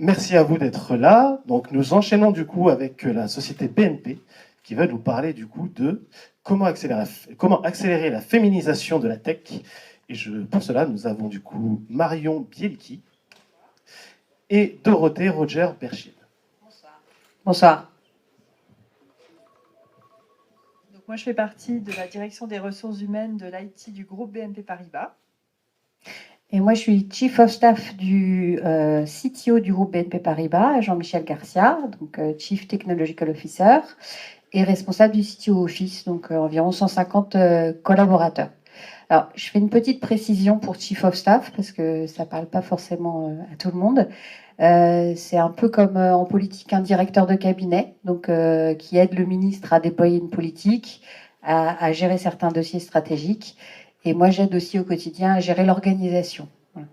merci à vous d'être là. Donc, nous enchaînons du coup avec la société BNP qui va nous parler du coup de comment accélérer la féminisation de la tech. Et pour cela, nous avons du coup Marion Bielki et Dorothée Roger-Berchil. Bonsoir. Bonsoir. Donc moi, je fais partie de la direction des ressources humaines de l'IT du groupe BNP Paribas. Et moi, je suis Chief of Staff du CTO du groupe BNP Paribas, Jean-Michel Garcia, donc Chief Technological Officer, et responsable du CTO Office, donc environ 150 collaborateurs. Alors, je fais une petite précision pour Chief of Staff, parce que ça ne parle pas forcément à tout le monde. C'est un peu comme en politique un directeur de cabinet, donc qui aide le ministre à déployer une politique, à gérer certains dossiers stratégiques. Et moi, j'aide aussi au quotidien à gérer l'organisation. Voilà.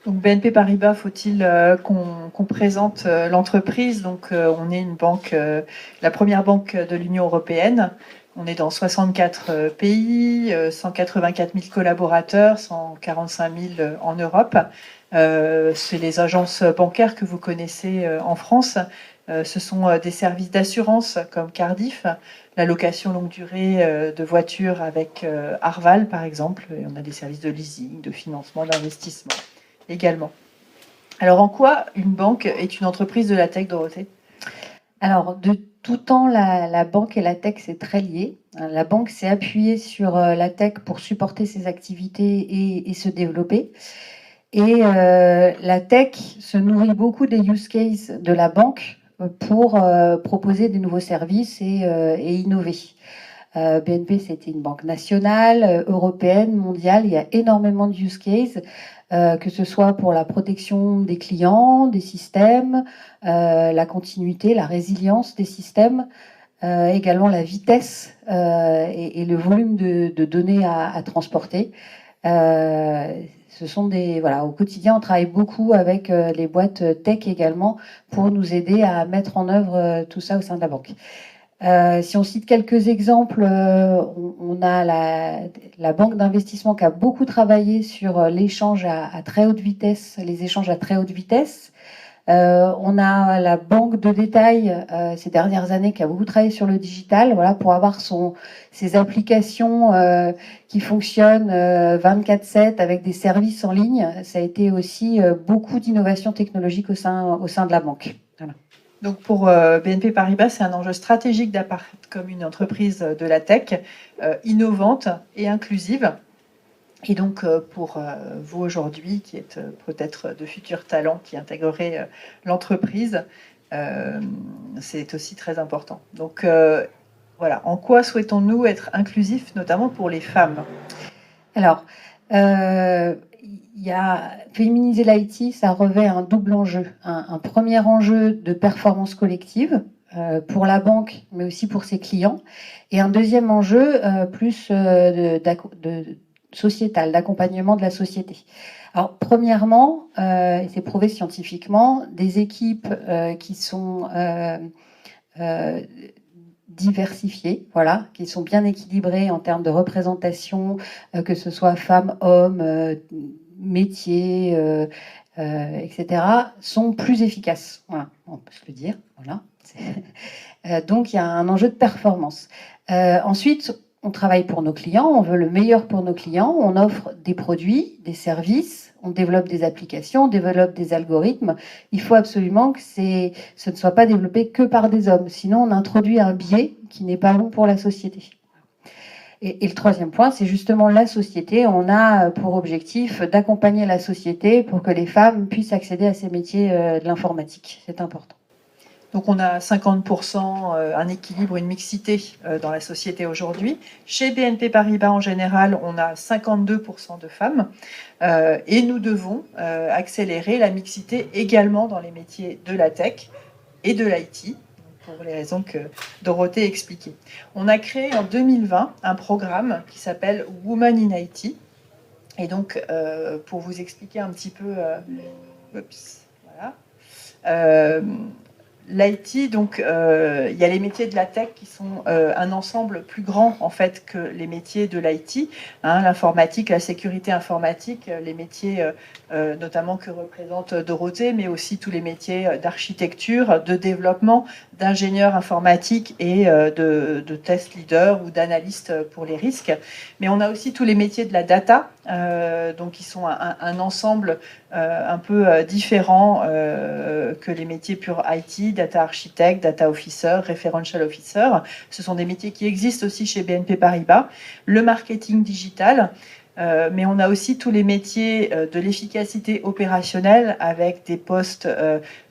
Donc BNP Paribas, faut-il qu'on présente l'entreprise? Donc on est une banque, la première banque de l'Union européenne. On est dans 64 pays, 184 000 collaborateurs, 145 000 en Europe. C'est les agences bancaires que vous connaissez en France. Ce sont des services d'assurance comme Cardiff, la location longue durée de voitures avec Arval, par exemple. Et on a des services de leasing, de financement, d'investissement également. Alors, en quoi une banque est une entreprise de la tech, Dorothée? Alors, de tout temps, la banque et la tech, c'est très lié. La banque s'est appuyée sur la tech pour supporter ses activités et se développer. Et la tech se nourrit beaucoup des use cases de la banque pour proposer des nouveaux services et innover. BNP, c'était une banque nationale, européenne, mondiale. Il y a énormément de use cases, que ce soit pour la protection des clients, des systèmes, la continuité, la résilience des systèmes, également la vitesse et le volume de données à transporter. Ce sont voilà, au quotidien, on travaille beaucoup avec les boîtes tech également pour nous aider à mettre en œuvre tout ça au sein de la banque. Si on cite quelques exemples, on a la banque d'investissement qui a beaucoup travaillé sur l'échange à très haute vitesse, les échanges à très haute vitesse. On a la banque de détail ces dernières années qui a beaucoup travaillé sur le digital, voilà, pour avoir ses applications qui fonctionnent 24/7 avec des services en ligne. Ça a été aussi beaucoup d'innovation technologique au sein de la banque. Voilà. Donc pour BNP Paribas, c'est un enjeu stratégique d'apparaître comme une entreprise de la tech innovante et inclusive. Et donc pour vous aujourd'hui, qui êtes peut-être de futurs talents qui intégreraient l'entreprise, c'est aussi très important. Donc voilà, en quoi souhaitons-nous être inclusifs, notamment pour les femmes? Alors, il y a féminiser l'IT, ça revêt un double enjeu. Un premier enjeu de performance collective pour la banque, mais aussi pour ses clients. Et un deuxième enjeu plus sociétal, d'accompagnement de la société. Alors, premièrement, et c'est prouvé scientifiquement, des équipes qui sont diversifiées, voilà, qui sont bien équilibrées en termes de représentation, que ce soit femmes, hommes, métiers, etc., sont plus efficaces. Voilà, on peut se le dire. Voilà. Donc, il y a un enjeu de performance. Ensuite, on travaille pour nos clients, on veut le meilleur pour nos clients, on offre des produits, des services, on développe des applications, on développe des algorithmes. Il faut absolument que ce ne soit pas développé que par des hommes, sinon on introduit un biais qui n'est pas bon pour la société. Et le troisième point, c'est justement la société. On a pour objectif d'accompagner la société pour que les femmes puissent accéder à ces métiers de l'informatique. C'est important. Donc on a 50% un équilibre, une mixité dans la société aujourd'hui. Chez BNP Paribas en général, on a 52% de femmes et nous devons accélérer la mixité également dans les métiers de la tech et de l'IT, pour les raisons que Dorothée expliquait. On a créé en 2020 un programme qui s'appelle Women in IT. Et donc, pour vous expliquer un petit peu... voilà. l'IT, donc il y a les métiers de la tech qui sont un ensemble plus grand en fait que les métiers de l'IT, hein, l'informatique, la sécurité informatique, les métiers notamment que représente Dorothée, mais aussi tous les métiers d'architecture, de développement, d'ingénieur informatique et de test leader ou d'analyste pour les risques. Mais on a aussi tous les métiers de la data, donc qui sont un ensemble un peu différent que les métiers pure IT, data architect, data officer, referential officer. Ce sont des métiers qui existent aussi chez BNP Paribas. Le marketing digital, mais on a aussi tous les métiers de l'efficacité opérationnelle avec des postes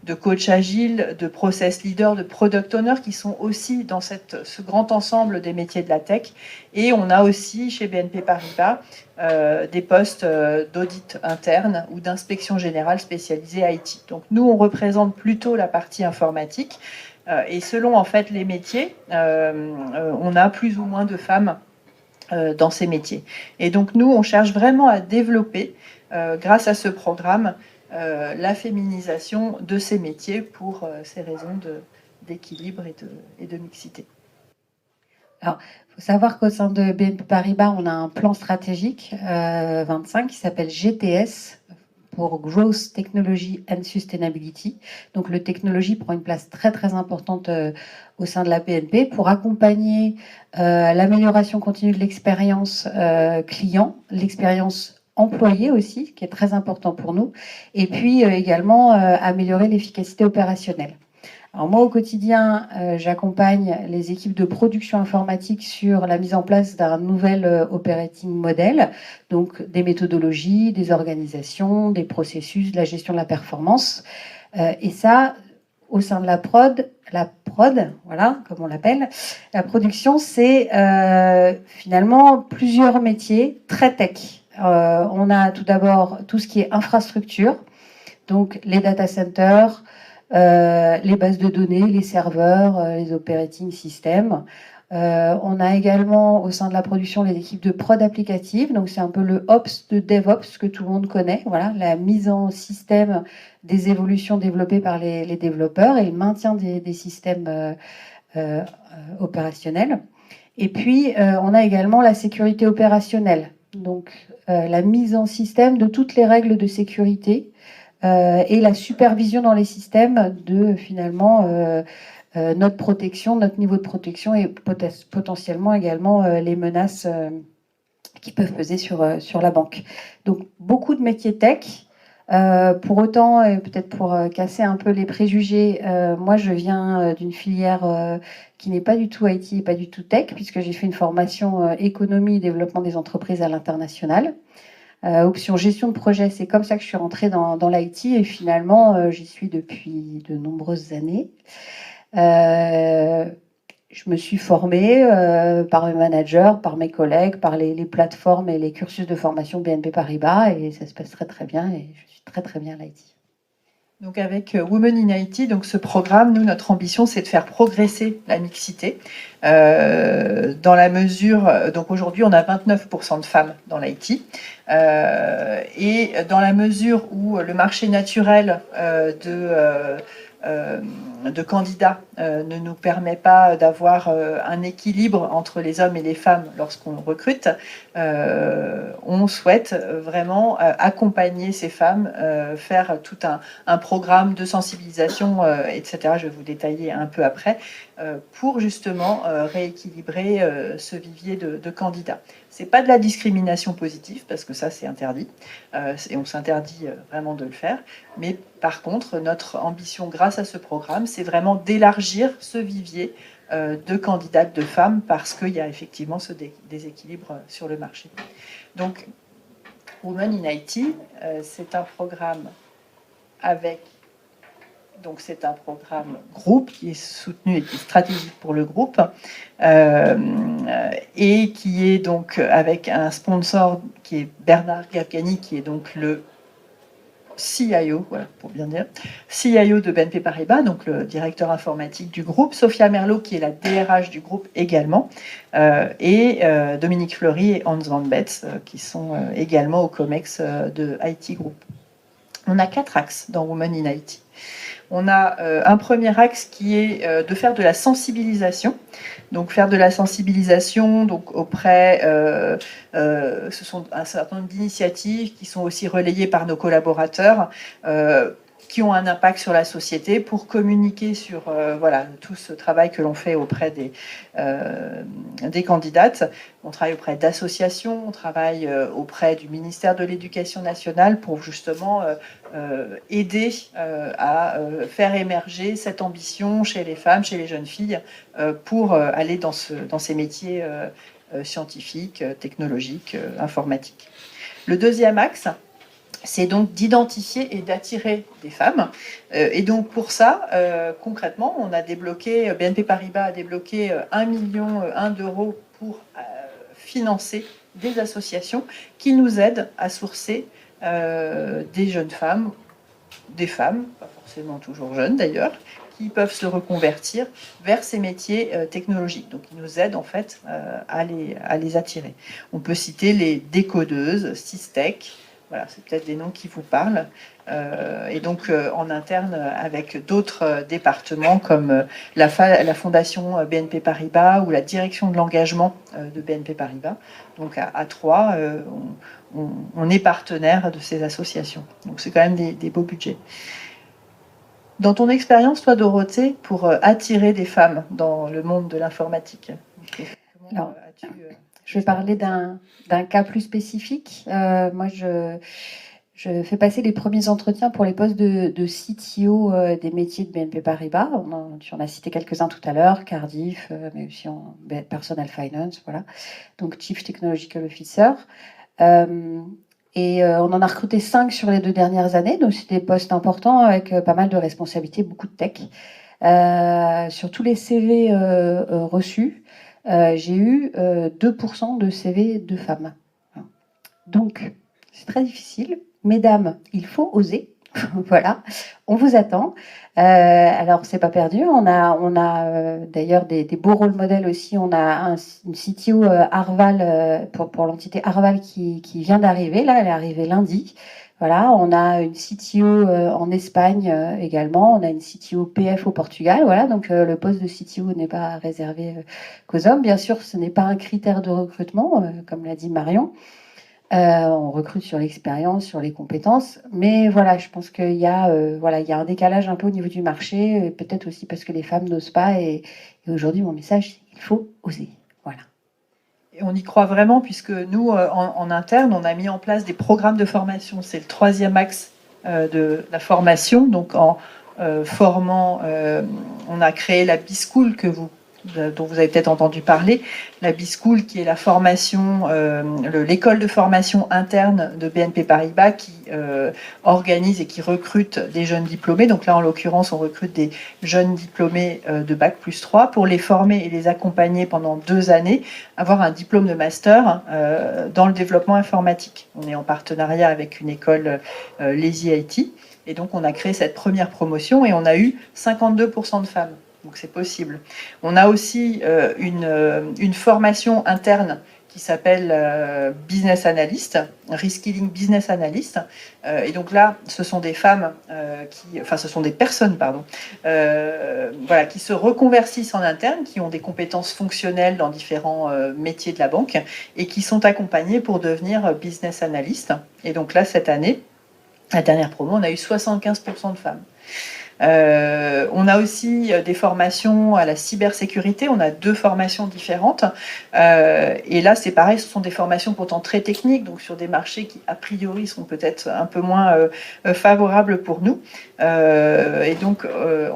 de coach agile, de process leader, de product owner qui sont aussi dans ce grand ensemble des métiers de la tech. Et on a aussi chez BNP Paribas des postes d'audit interne ou d'inspection générale spécialisée IT. Donc nous, on représente plutôt la partie informatique. Et selon en fait les métiers, on a plus ou moins de femmes dans ces métiers. Et donc nous, on cherche vraiment à développer, grâce à ce programme, la féminisation de ces métiers pour ces raisons d'équilibre et de mixité. Alors, il faut savoir qu'au sein de BNP Paribas, on a un plan stratégique 25 qui s'appelle GTS, pour Growth, Technology and Sustainability. Donc le technologie prend une place très très importante au sein de la BNP pour accompagner l'amélioration continue de l'expérience client, l'expérience employé aussi, qui est très important pour nous, et puis également améliorer l'efficacité opérationnelle. Alors moi, au quotidien, j'accompagne les équipes de production informatique sur la mise en place d'un nouvel operating model, donc des méthodologies, des organisations, des processus, de la gestion de la performance. Et ça, au sein de la prod, voilà, comme on l'appelle, la production, c'est finalement plusieurs métiers très tech. On a tout d'abord tout ce qui est infrastructure, donc les data centers, les bases de données, les serveurs, les operating systems. On a également au sein de la production les équipes de prod applicative, donc c'est un peu le Ops de DevOps que tout le monde connaît, voilà, la mise en système des évolutions développées par les développeurs et le maintien des systèmes opérationnels. Et puis on a également la sécurité opérationnelle, donc la mise en système de toutes les règles de sécurité et la supervision dans les systèmes de finalement notre protection, notre niveau de protection et potentiellement également les menaces qui peuvent peser sur la banque. Donc beaucoup de métiers tech. Pour autant, et peut-être pour casser un peu les préjugés, moi je viens d'une filière qui n'est pas du tout IT et pas du tout tech, puisque j'ai fait une formation économie et développement des entreprises à l'international. Option gestion de projet, c'est comme ça que je suis rentrée dans l'IT et finalement j'y suis depuis de nombreuses années. Je me suis formée par mes managers, par mes collègues, par les plateformes et les cursus de formation BNP Paribas et ça se passe très très bien et je suis très très bien à l'IT. Donc avec Women in IT, donc ce programme, nous, notre ambition, c'est de faire progresser la mixité. Dans la mesure, donc aujourd'hui, on a 29% de femmes dans l'IT. Et dans la mesure où le marché naturel de candidats ne nous permet pas d'avoir un équilibre entre les hommes et les femmes lorsqu'on recrute, on souhaite vraiment accompagner ces femmes, faire tout un programme de sensibilisation, etc. Je vais vous détailler un peu après, pour justement rééquilibrer ce vivier de candidats. C'est pas de la discrimination positive, parce que ça c'est interdit, et on s'interdit vraiment de le faire, mais par contre, notre ambition grâce à ce programme, c'est vraiment d'élargir ce vivier de candidates de femmes, parce qu'il y a effectivement ce déséquilibre sur le marché. Donc, Women in IT, c'est un programme donc c'est un programme groupe qui est soutenu et qui est stratégique pour le groupe et qui est donc avec un sponsor qui est Bernard Gafgani, qui est donc le CIO, voilà, pour bien dire, CIO de BNP Paribas, donc le directeur informatique du groupe, Sophia Merlot, qui est la DRH du groupe également, et Dominique Fleury et Hans Van Betz, qui sont également au COMEX de IT Group. On a 4 axes dans Women in IT. On a un premier axe qui est de faire de la sensibilisation. Donc faire de la sensibilisation donc, auprès, ce sont un certain nombre d'initiatives qui sont aussi relayées par nos collaborateurs, qui ont un impact sur la société pour communiquer sur voilà, tout ce travail que l'on fait auprès des candidates. On travaille auprès d'associations, on travaille auprès du ministère de l'Éducation nationale pour justement aider à faire émerger cette ambition chez les femmes, chez les jeunes filles, pour aller dans ces métiers scientifiques, technologiques, informatiques. Le deuxième axe, c'est donc d'identifier et d'attirer des femmes. Et donc pour ça, concrètement, on a débloqué, BNP Paribas a débloqué 1,1 million d'euros pour financer des associations qui nous aident à sourcer des jeunes femmes, des femmes, pas forcément toujours jeunes d'ailleurs, qui peuvent se reconvertir vers ces métiers technologiques. Donc, ils nous aident en fait à les attirer. On peut citer les décodeuses, Systech. Voilà, c'est peut-être des noms qui vous parlent. Et donc, en interne, avec d'autres départements comme la Fondation BNP Paribas ou la direction de l'engagement de BNP Paribas. Donc, à trois, on est partenaire de ces associations. Donc, c'est quand même des beaux budgets. Dans ton expérience, toi, Dorothée, pour attirer des femmes dans le monde de l'informatique, alors, je vais parler d'un cas plus spécifique. Moi, je fais passer les premiers entretiens pour les postes de CTO des métiers de BNP Paribas. Tu en as cité quelques-uns tout à l'heure, Cardiff, mais aussi en Personal Finance, voilà. Donc, Chief Technological Officer. On en a recruté 5 sur les 2 dernières années, donc c'est des postes importants avec pas mal de responsabilités, beaucoup de tech. Sur tous les CV reçus, j'ai eu 2% de CV de femmes. Donc, c'est très difficile. Mesdames, il faut oser. Voilà, on vous attend. Alors, c'est pas perdu. On a d'ailleurs des beaux rôles modèles aussi. On a une CTO Arval pour l'entité Arval qui vient d'arriver. Là, elle est arrivée lundi. Voilà, on a une CTO en Espagne également. On a une CTO PF au Portugal. Voilà, donc le poste de CTO n'est pas réservé qu'aux hommes. Bien sûr, ce n'est pas un critère de recrutement, comme l'a dit Marion. On recrute sur l'expérience, sur les compétences, mais voilà, je pense qu'il y a, il y a un décalage un peu au niveau du marché, peut-être aussi parce que les femmes n'osent pas. Et aujourd'hui, mon message, c'est qu'il faut oser. Voilà. Et on y croit vraiment, puisque nous, en interne, on a mis en place des programmes de formation. C'est le 3e axe de la formation. Donc, en formant, on a créé la B-School dont vous avez peut-être entendu parler, la B-School qui est la formation, l'école de formation interne de BNP Paribas qui organise et qui recrute des jeunes diplômés. Donc là, en l'occurrence, on recrute des jeunes diplômés de Bac+3 pour les former et les accompagner pendant 2 années, avoir un diplôme de master dans le développement informatique. On est en partenariat avec une école, Lazy IT, et donc on a créé cette première promotion et on a eu 52% de femmes. Donc c'est possible. On a aussi une formation interne qui s'appelle Business Analyst, Reskilling Business Analyst. Et donc là, ce sont des femmes, ce sont des personnes, pardon, qui se reconvertissent en interne, qui ont des compétences fonctionnelles dans différents métiers de la banque et qui sont accompagnées pour devenir Business Analyst. Et donc là, cette année, la dernière promo, on a eu 75% de femmes. On a aussi des formations à la cybersécurité. On a 2 formations différentes. Et là, c'est pareil, ce sont des formations pourtant très techniques, donc sur des marchés qui, a priori, sont peut-être un peu moins favorables pour nous. Et donc,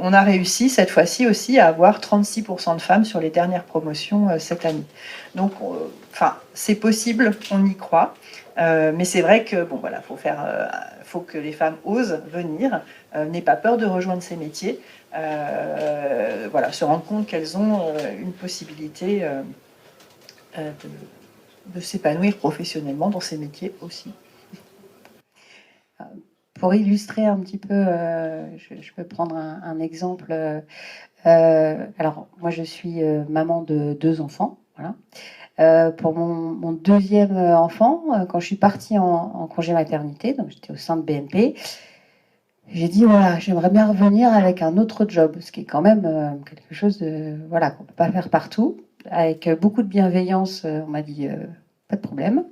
on a réussi cette fois-ci aussi à avoir 36% de femmes sur les dernières promotions cette année. Donc, c'est possible, on y croit. Mais c'est vrai que, faut que les femmes osent venir, n'aient pas peur de rejoindre ces métiers, se rendre compte qu'elles ont une possibilité de s'épanouir professionnellement dans ces métiers aussi. Pour illustrer un petit peu, je peux prendre un exemple. Alors, moi, je suis maman de 2 enfants. Voilà. Pour mon 2e enfant, quand je suis partie en congé maternité, donc j'étais au sein de BNP, J'ai dit, voilà, j'aimerais bien revenir avec un autre job, ce qui est quand même quelque chose de, voilà, qu'on ne peut pas faire partout. Avec beaucoup de bienveillance, on m'a dit, pas de problème.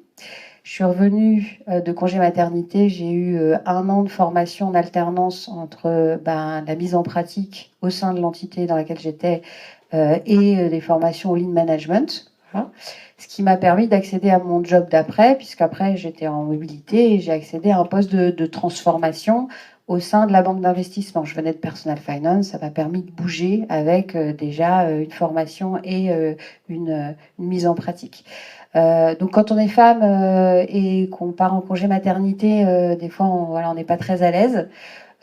Je suis revenue de congé maternité. J'ai eu 1 an de formation en alternance entre la mise en pratique au sein de l'entité dans laquelle j'étais et des formations au lean management. Voilà. Ce qui m'a permis d'accéder à mon job d'après, puisqu'après j'étais en mobilité et j'ai accédé à un poste de transformation au sein de la banque d'investissement. Je venais de Personal Finance, ça m'a permis de bouger avec déjà une formation et une mise en pratique. Donc quand on est femme et qu'on part en congé maternité, des fois on n'est pas très à l'aise.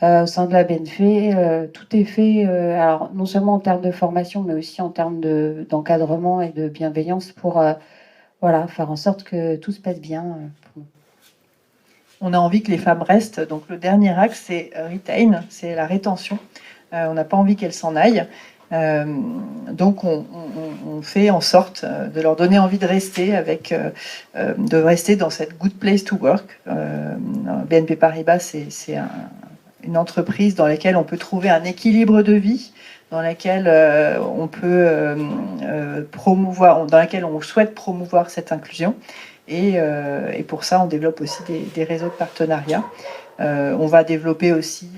Au sein de la BNF, tout est fait, alors non seulement en termes de formation, mais aussi en termes d'encadrement et de bienveillance pour faire en sorte que tout se passe bien. On a envie que les femmes restent. Donc le dernier axe, c'est retain, c'est la rétention. On n'a pas envie qu'elles s'en aillent. Donc on fait en sorte de leur donner envie de rester dans cette good place to work. BNP Paribas, c'est une entreprise dans laquelle on peut trouver un équilibre de vie, dans laquelle on peut dans laquelle on souhaite promouvoir cette inclusion. Et pour ça, on développe aussi des réseaux de partenariat. On va développer aussi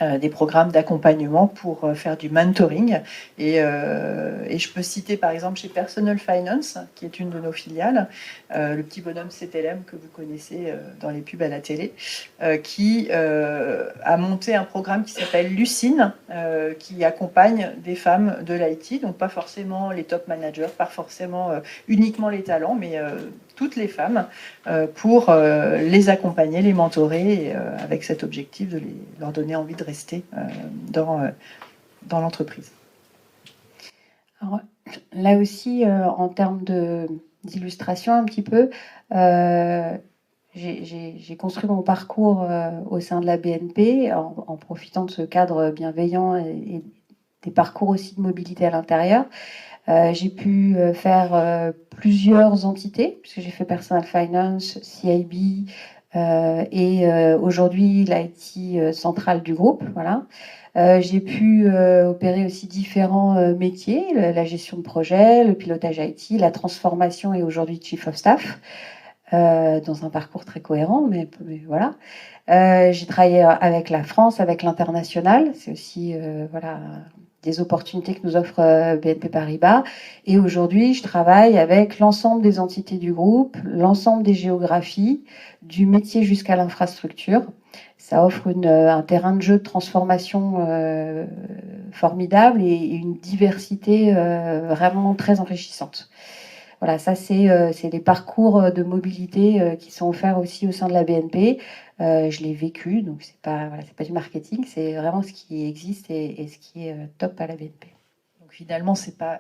des programmes d'accompagnement pour faire du mentoring. Et je peux citer par exemple chez Personal Finance, qui est une de nos filiales, le petit bonhomme CTLM que vous connaissez dans les pubs à la télé, qui a monté un programme qui s'appelle Lucine, qui accompagne des femmes de l'IT, donc pas forcément les top managers, pas forcément uniquement les talents, mais toutes les femmes pour les accompagner, les mentorer, avec cet objectif de leur donner envie de rester dans l'entreprise. Alors, là aussi, en termes d'illustration un petit peu, j'ai construit mon parcours au sein de la BNP en profitant de ce cadre bienveillant et des parcours aussi de mobilité à l'intérieur. J'ai pu faire plusieurs entités, puisque j'ai fait Personal Finance, CIB et aujourd'hui l'IT centrale du groupe. Voilà. J'ai pu opérer aussi différents métiers, la gestion de projet, le pilotage IT, la transformation et aujourd'hui Chief of Staff, dans un parcours très cohérent, mais voilà. J'ai travaillé avec la France, avec l'international, c'est aussi des opportunités que nous offre BNP Paribas. Et aujourd'hui, je travaille avec l'ensemble des entités du groupe, l'ensemble des géographies, du métier jusqu'à l'infrastructure. Ça offre un terrain de jeu de transformation formidable et une diversité vraiment très enrichissante. Voilà, ça c'est les parcours de mobilité qui sont offerts aussi au sein de la BNP. Je l'ai vécu, donc c'est pas du marketing, c'est vraiment ce qui existe et ce qui est top à la BNP. Donc finalement, c'est pas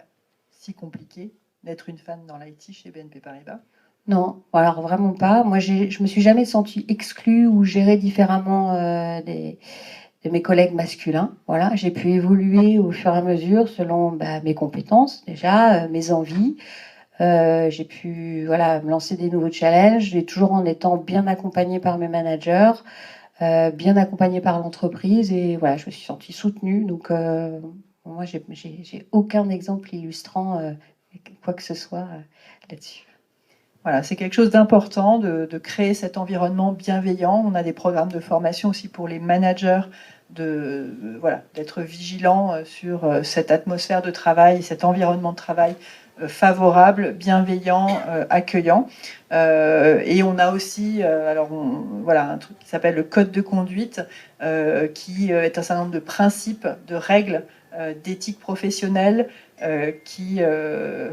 si compliqué d'être une femme dans l'IT chez BNP Paribas. Non, alors vraiment pas. Moi, je me suis jamais sentie exclue ou gérée différemment de mes collègues masculins. Voilà, j'ai pu évoluer au fur et à mesure selon mes compétences déjà, mes envies. J'ai pu me lancer des nouveaux challenges, et toujours en étant bien accompagnée par mes managers, bien accompagnée par l'entreprise, et voilà, je me suis sentie soutenue. Donc moi, j'ai aucun exemple illustrant quoi que ce soit là-dessus. Voilà, c'est quelque chose d'important de créer cet environnement bienveillant. On a des programmes de formation aussi pour les managers, d'être vigilants sur cette atmosphère de travail, cet environnement de travail favorable, bienveillant, accueillant. Et on a aussi un truc qui s'appelle le code de conduite, qui est un certain nombre de principes, de règles d'éthique professionnelle qui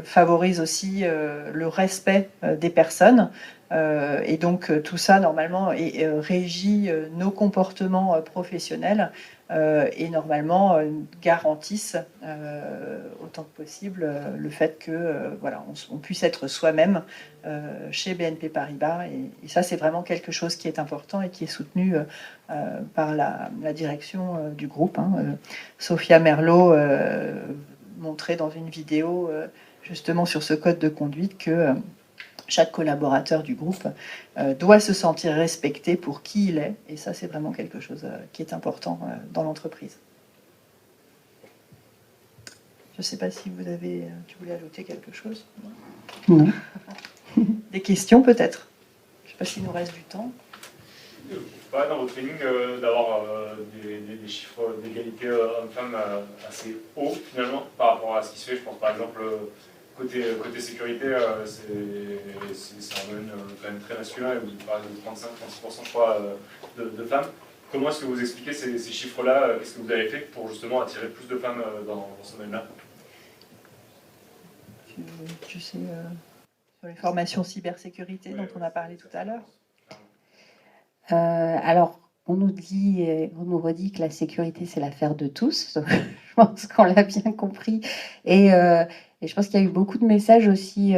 favorise aussi le respect des personnes. Et donc tout ça, normalement, régit nos comportements professionnels et normalement garantissent autant que possible le fait que on puisse être soi-même chez BNP Paribas. Et ça, c'est vraiment quelque chose qui est important et qui est soutenu par la direction du groupe. Sophia Merlot montrait dans une vidéo justement sur ce code de conduite que chaque collaborateur du groupe doit se sentir respecté pour qui il est. Et ça, c'est vraiment quelque chose qui est important dans l'entreprise. Je ne sais pas si tu voulais ajouter quelque chose. Non. Des questions peut-être? Je ne sais pas s'il nous reste du temps. Pas dans votre training d'avoir des chiffres d'égalité hommes-femmes assez hauts finalement par rapport à ce qui se fait. Je pense par exemple côté sécurité, c'est un domaine quand même très masculin et vous parlez de 35-36% je crois de femmes. Comment est-ce que vous expliquez ces chiffres-là? Qu'est-ce que vous avez fait pour justement attirer plus de femmes dans ce domaine-là? Tu sais, sur les formations cybersécurité dont on a parlé tout à l'heure. Alors, on nous dit, on nous redit que la sécurité, c'est l'affaire de tous. Je pense qu'on l'a bien compris. Et je pense qu'il y a eu beaucoup de messages aussi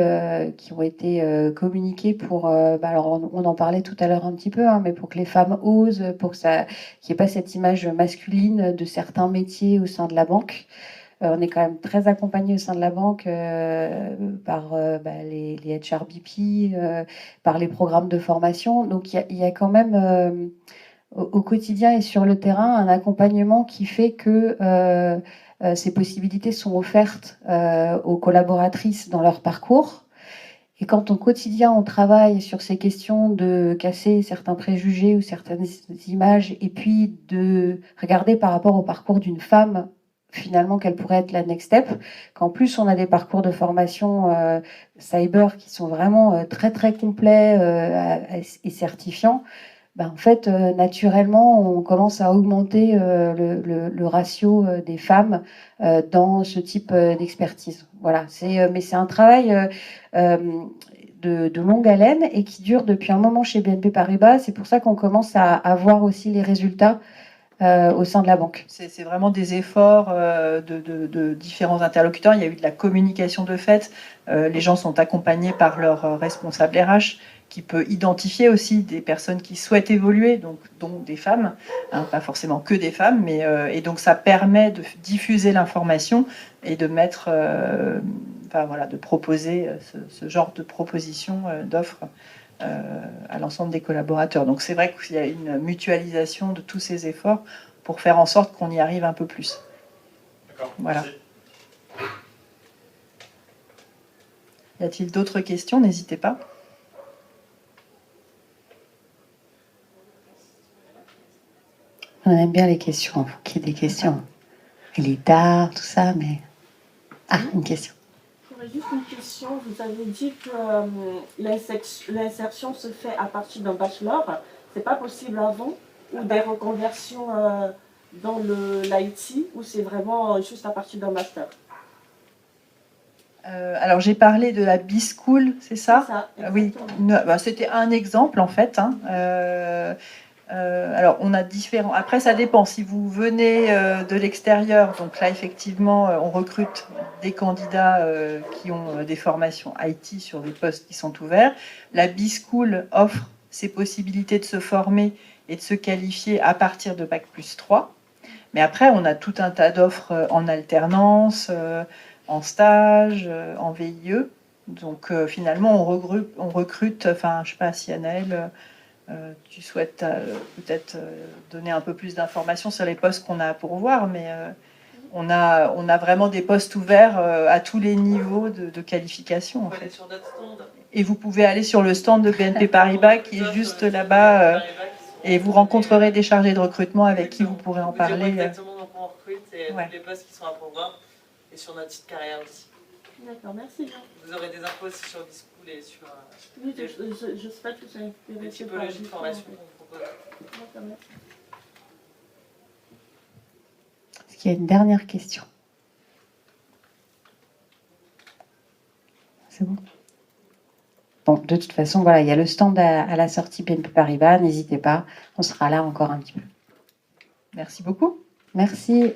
qui ont été communiqués pour... alors, on en parlait tout à l'heure un petit peu, hein, mais pour que les femmes osent, pour qu'il n'y ait pas cette image masculine de certains métiers au sein de la banque. On est quand même très accompagné au sein de la banque par les HRBP, par les programmes de formation. Donc il y a quand même au quotidien et sur le terrain un accompagnement qui fait que ces possibilités sont offertes aux collaboratrices dans leur parcours. Et quand au quotidien on travaille sur ces questions de casser certains préjugés ou certaines images et puis de regarder par rapport au parcours d'une femme finalement quelle pourrait être la next step, qu'en plus on a des parcours de formation cyber qui sont vraiment très très complets et certifiants, en fait naturellement on commence à augmenter le ratio des femmes dans ce type d'expertise. Voilà, mais c'est un travail de longue haleine et qui dure depuis un moment chez BNP Paribas. C'est pour ça qu'on commence à voir aussi les résultats au sein de la banque. C'est vraiment des efforts de différents interlocuteurs. Il y a eu de la communication de fait. Les gens sont accompagnés par leur responsable RH qui peut identifier aussi des personnes qui souhaitent évoluer, dont des femmes, hein, pas forcément que des femmes, et donc ça permet de diffuser l'information et de mettre, de proposer ce genre de proposition d'offres à l'ensemble des collaborateurs. Donc c'est vrai qu'il y a une mutualisation de tous ces efforts pour faire en sorte qu'on y arrive un peu plus. D'accord. Voilà. Merci. Y a-t-il d'autres questions? N'hésitez pas. On aime bien les questions, il faut qu'il y ait des questions. Il est tard, tout ça, mais... Ah, une question. J'aurais juste une question. Vous avez dit que l'insertion se fait à partir d'un bachelor. C'est pas possible avant? Ou des reconversions dans l'IT? Ou c'est vraiment juste à partir d'un master? Alors j'ai parlé de la B-School, c'est ça? Oui, c'était un exemple en fait. Hein. Alors on a différents... Après ça dépend, si vous venez de l'extérieur, donc là effectivement on recrute des candidats qui ont des formations IT sur des postes qui sont ouverts. La B-School offre ces possibilités de se former et de se qualifier à partir de Bac+3. Mais après on a tout un tas d'offres en alternance, en stage, en VIE. Donc finalement on recrute, enfin je sais pas si Anaëlle... tu souhaites peut-être donner un peu plus d'informations sur les postes qu'on a à pourvoir, mais on a vraiment des postes ouverts à tous les niveaux de qualification. En fait. Sur notre stand. Et vous pouvez aller sur le stand de BNP Paribas qui est juste là-bas et vous rencontrerez des chargés de recrutement avec qui vous pourrez en parler. Exactement donc on recrute et tous les postes qui sont à pourvoir et sur notre site carrière aussi. D'accord, merci. Vous aurez des infos aussi sur Discool et sur... Oui, je sais pas tout ça. les typologies de formation qu'on propose. D'accord, merci. Est-ce qu'il y a une dernière question? C'est bon? Bon, de toute façon, voilà, il y a le stand à la sortie BNP Paribas, n'hésitez pas, on sera là encore un petit peu. Merci beaucoup. Merci.